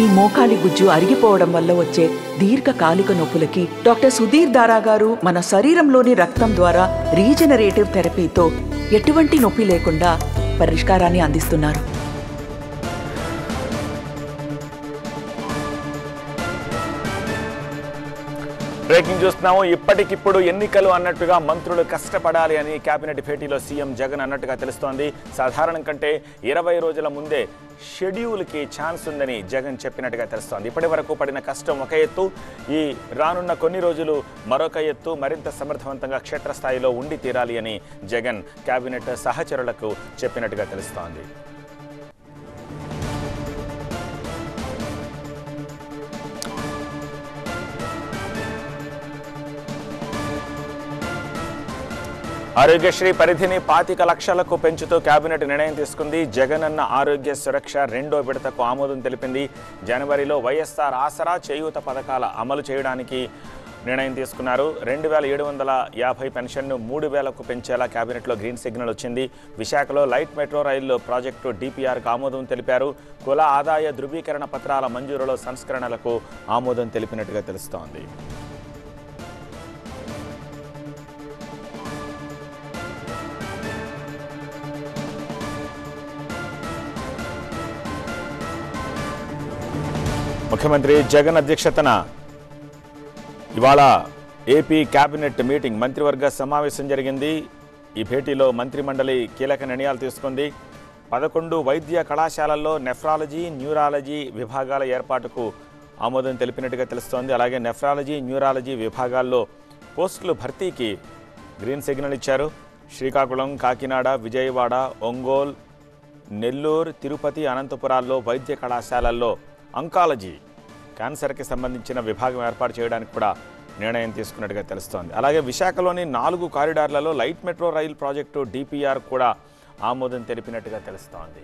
మీ మోకాలి గుజ్జు అరిగిపోవడం వల్ల వచ్చే దీర్ఘకాలిక నొప్పులకి డాక్టర్ సుధీర్ దారా గారు మన శరీరంలోని రక్తం ద్వారా రీజనరేటివ్ థెరపీతో ఎటువంటి నొప్పి లేకుండా పరిష్కారాన్ని అందిస్తున్నారు. బ్రేకింగ్ చూస్తున్నాము. ఇప్పటికిప్పుడు ఎన్నికలు అన్నట్టుగా మంత్రులు కష్టపడాలి అని కేబినెట్ భేటీలో సీఎం జగన్ అన్నట్టుగా తెలుస్తోంది. సాధారణం కంటే 20 రోజుల ముందే షెడ్యూల్కి ఛాన్స్ ఉందని జగన్ చెప్పినట్టుగా తెలుస్తోంది. ఇప్పటి వరకు పడిన కష్టం ఒక ఎత్తు, ఈ రానున్న కొన్ని రోజులు మరొక ఎత్తు. మరింత సమర్థవంతంగా క్షేత్రస్థాయిలో ఉండి తీరాలి అని జగన్ కేబినెట్ సహచరులకు చెప్పినట్టుగా తెలుస్తోంది. ఆరోగ్యశ్రీ పరిధిని 25 లక్షలకు పెంచుతూ కేబినెట్ నిర్ణయం తీసుకుంది. జగనన్న ఆరోగ్య సురక్ష 2వ విడతకు ఆమోదం తెలిపింది. జనవరిలో వైఎస్ఆర్ ఆసరా, చేయూత పథకాల అమలు చేయడానికి నిర్ణయం తీసుకున్నారు. 2750 పెన్షన్ను 3000కు పెంచేలా కేబినెట్లో గ్రీన్ సిగ్నల్ వచ్చింది. విశాఖలో లైట్ మెట్రో రైలు ప్రాజెక్టు DPRకు ఆమోదం తెలిపారు. కుల ఆదాయ ధృవీకరణ పత్రాల మంజూరులో సంస్కరణలకు ఆమోదం తెలిపినట్టుగా తెలుస్తోంది. ముఖ్యమంత్రి జగన్ అధ్యక్షతన ఇవాళ ఏపీ కేబినెట్ మీటింగ్, మంత్రివర్గ సమావేశం జరిగింది. ఈ భేటీలో మంత్రిమండలి కీలక నిర్ణయాలు తీసుకుంది. 11 వైద్య కళాశాలల్లో నెఫ్రాలజీ, న్యూరాలజీ విభాగాల ఏర్పాటుకు ఆమోదం తెలిపినట్టుగా తెలుస్తోంది. అలాగే నెఫ్రాలజీ, న్యూరాలజీ విభాగాల్లో పోస్టులు భర్తీకి గ్రీన్ సిగ్నల్ ఇచ్చారు. శ్రీకాకుళం, కాకినాడ, విజయవాడ, ఒంగోలు, నెల్లూరు, తిరుపతి, అనంతపురాల్లో వైద్య కళాశాలల్లో అంకాలజీ, క్యాన్సర్కి సంబంధించిన విభాగం ఏర్పాటు చేయడానికి కూడా నిర్ణయం తీసుకున్నట్టుగా తెలుస్తోంది. అలాగే విశాఖలోని 4 కారిడార్లలో light metro rail project DPR కూడా ఆమోదం తెలిపినట్టుగా తెలుస్తోంది.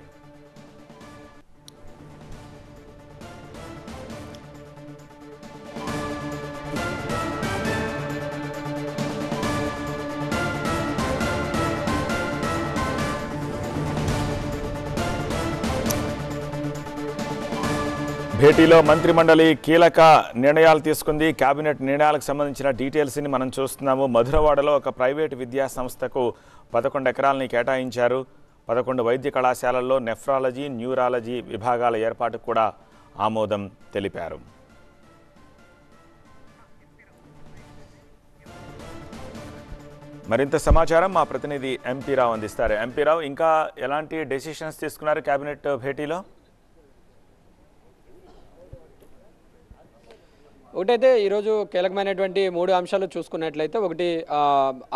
భేటీలో మంత్రిమండలి కీలక నిర్ణయాలు తీసుకుంది. కేబినెట్ నిర్ణయాలకు సంబంధించిన డీటెయిల్స్ని మనం చూస్తున్నాము. మధురవాడలో ఒక ప్రైవేటు విద్యా సంస్థకు 11 ఎకరాలని కేటాయించారు. 11 వైద్య కళాశాలల్లో నెఫ్రాలజీ, న్యూరాలజీ విభాగాల ఏర్పాటుకు కూడా ఆమోదం తెలిపారు. మరింత సమాచారం మా ప్రతినిధి ఎంపీ రావు అందిస్తారు. ఎంపీ రావు, ఇంకా ఎలాంటి డెసిషన్స్ తీసుకున్నారు కేబినెట్ భేటీలో? ఒకటైతే ఈరోజు కీలకమైనటువంటి 3 అంశాలు చూసుకున్నట్లయితే, ఒకటి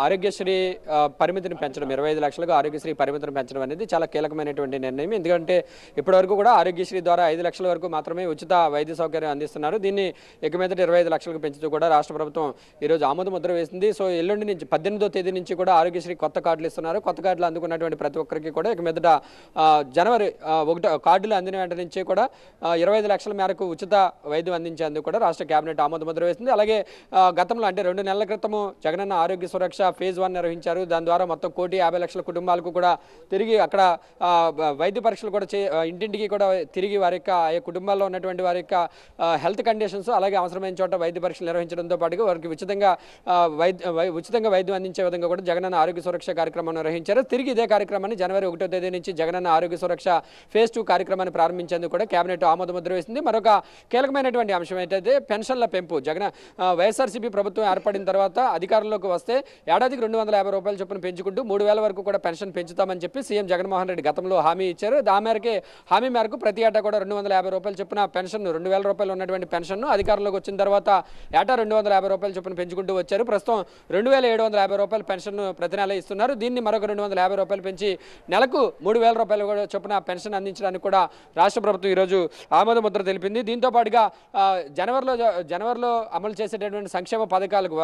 ఆరోగ్యశ్రీ పరిమితిని పెంచడం, 25 లక్షలకు ఆరోగ్యశ్రీ పరిమితిని పెంచడం అనేది చాలా కీలకమైనటువంటి నిర్ణయం. ఎందుకంటే ఇప్పటివరకు కూడా ఆరోగ్యశ్రీ ద్వారా 5 లక్షల వరకు మాత్రమే ఉచిత వైద్య సౌకర్యం అందిస్తున్నారు. దీన్ని ఇక మీదట 25 లక్షలకు పెంచుతూ కూడా రాష్ట్ర ప్రభుత్వం ఈరోజు ఆమోద ముద్ర వేసింది. సో ఎల్లుండి నుంచి 18వ తేదీ నుంచి కూడా ఆరోగ్యశ్రీ కొత్త కార్డులు ఇస్తున్నారు. కొత్త కార్డులు అందుకున్నటువంటి ప్రతి ఒక్కరికి కూడా ఇక మీదట జనవరి 1 కార్డులు అందిన వెంట నుంచి కూడా 25 లక్షల మేరకు ఉచిత వైద్యం అందించేందుకు కూడా రాష్ట్ర కేబినెట్ ఆమోద ముద్ర వేసింది. అలాగే గతంలో అంటే 2 నెలల క్రితము జగనన్న ఆరోగ్య సురక్ష ఫేజ్ 1 నిర్వహించారు. దాని ద్వారా మొత్తం 1,50,00,000 కుటుంబాలకు కూడా తిరిగి అక్కడ వైద్య పరీక్షలు కూడా ఇంటింటికి కూడా తిరిగి వారి యొక్క కుటుంబాల్లో ఉన్నటువంటి వారి యొక్క హెల్త్ కండిషన్స్, అలాగే అవసరమైన చోట వైద్య పరీక్షలు నిర్వహించడంతో పాటుగా వారికి ఉచితంగా వైద్యం అందించే విధంగా కూడా జగనన్న ఆరోగ్య సురక్ష కార్యక్రమం నిర్వహించారు. తిరిగి ఇదే కార్యక్రమాన్ని జనవరి 1వ తేదీ నుంచి జగనన్న ఆరోగ్య సురక్ష ఫేజ్ 2 కార్యక్రమాన్ని ప్రారంభించేందుకు కూడా కేబినెట్ ఆమోద ముద్ర వేసింది. మరొక కీలకమైనటువంటి అంశం ఏంటంటే పెన్షన్ల పెంపు. వైఎస్ఆర్సీపీ ప్రభుత్వం ఏర్పడిన తర్వాత అధికారంలోకి వస్తే ఏడాదికి 250 రూపాయల చొప్పున పెంచుకుంటూ 3000 వరకు కూడా పెన్షన్ పెంచుతామని చెప్పి సీఎం జగన్మోహన్ రెడ్డి గతంలో హామీ ఇచ్చారు. హామీ మేరకు ప్రతి ఏటా కూడా 250 రూపాయల చొప్పున పెన్షన్, 2000 రూపాయలు ఉన్నటువంటి పెన్షన్ను అధికారంలోకి వచ్చిన తర్వాత ఏటా 250 రూపాయల చొప్పున పెంచుకుంటూ వచ్చారు. ప్రస్తుతం 2750 రూపాయల పెన్షన్ ప్రతి నెల ఇస్తున్నారు. దీన్ని మరొక 250 రూపాయలు పెంచి నెలకు 3000 రూపాయలు చొప్పున పెన్షన్ అందించడానికి కూడా రాష్ట్ర ప్రభుత్వం ఈరోజు ఆమోద ముద్ర తెలిపింది. దీంతో పాటుగా జనవరిలో అమలు చేసేటటువంటి సంక్షేమ పథకాలకు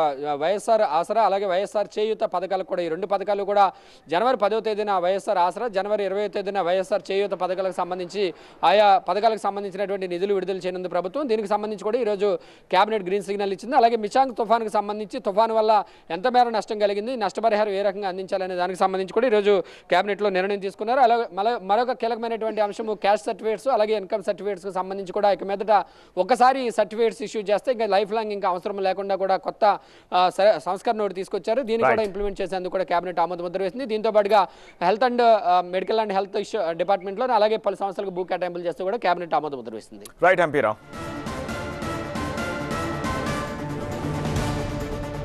వైఎస్ఆర్ ఆసరా అలాగే వైఎస్ఆర్ చేయూత పథకాలకు కూడా ఈ 2 పథకాలు కూడా జనవరి 10వ తేదీన వైఎస్ఆర్ ఆసరా, జనవరి 20వ తేదీన వైఎస్ఆర్ చేయూత పథకాలకు సంబంధించి ఆయా పథకాలకు సంబంధించినటువంటి నిధులు విడుదల చేయనుంది ప్రభుత్వం. దీనికి సంబంధించి కూడా ఈరోజు కేబినెట్ గ్రీన్ సిగ్నల్ ఇచ్చింది. అలాగే మిచాంగ్ తుఫానుకు సంబంధించి తుఫాను వల్ల ఎంత మేర నష్టం కలిగింది, నష్టపరిహారం ఏ రకంగా అందించాలనే దానికి సంబంధించి కూడా ఈరోజు కేబినెట్లో నిర్ణయం తీసుకున్నారు. అలాగే మరొక కీలకమైనటువంటి అంశము క్యాష్ సర్టిఫికేట్స్ అలాగే ఇన్కమ్ సర్టిఫికేట్స్కి సంబంధించి కూడా ఇక మీదట ఒకసారి సర్టిఫికేట్స్ ఇష్యూ చేస్తే ఇంకా లైఫ్ లాంగ్ ఇంకా అవసరం లేకుండా కూడా కొత్త సంస్కరణ ఒకటి తీసుకొచ్చారు. దీన్ని కూడా ఇంప్లిమెంట్ చేసేందుకు కూడా కేబినెట్ ఆమోద ముద్ర వేసింది. దీంతో పాటుగా health and medical and health డిపార్ట్మెంట్లో అలాగే పలు సంస్థలకు భూ కేటాయింపులు చేస్తూ కూడా కేబినెట్ ఆమోద ముద్ర వేసింది. రైట్ ఎంపీరావు.